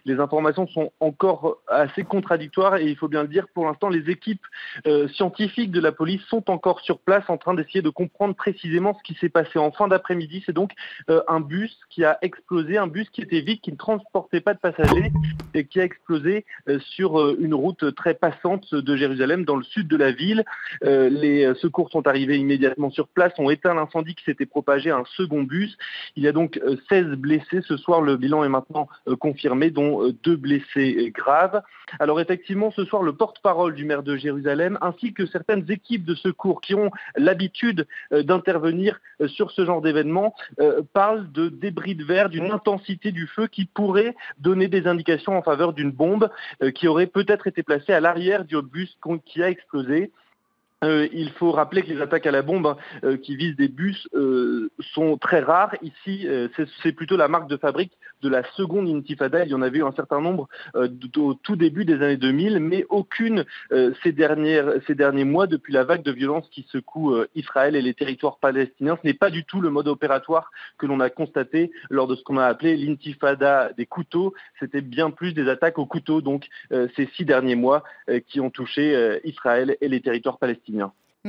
les informations sont encore assez contradictoires et il faut bien le dire, pour l'instant, les équipes scientifiques de la police sont encore sur place en train d'essayer de comprendre précisément ce qui s'est passé en fin d'après-midi. C'est donc un bus qui a explosé, un bus qui était vide, qui ne transportait pas de passagers et qui a explosé sur une route très passante de Jérusalem dans le sud de la ville. Les secours sont arrivés immédiatement sur place, ont éteint l'incendie qui s'était propagé à un second bus. Il y a donc 16 blessés ce soir, le bilan est maintenant confirmé, dont 2 blessés graves. Alors effectivement, ce soir, le porte-parole du maire de Jérusalem, ainsi que certaines équipes de secours qui ont l'habitude d'intervenir sur ce genre d'événement, parlent de débris de verre, d'une intensité du feu qui pourrait donner des indications en faveur d'une bombe qui aurait peut-être été placée à l'arrière du bus qui a explosé. Il faut rappeler que les attaques à la bombe qui visent des bus sont très rares. Ici, c'est plutôt la marque de fabrique de la seconde intifada. Il y en avait eu un certain nombre au tout début des années 2000, mais aucune ces derniers mois, depuis la vague de violence qui secoue Israël et les territoires palestiniens. Ce n'est pas du tout le mode opératoire que l'on a constaté lors de ce qu'on a appelé l'intifada des couteaux. C'était bien plus des attaques au couteau, donc ces 6 derniers mois qui ont touché Israël et les territoires palestiniens.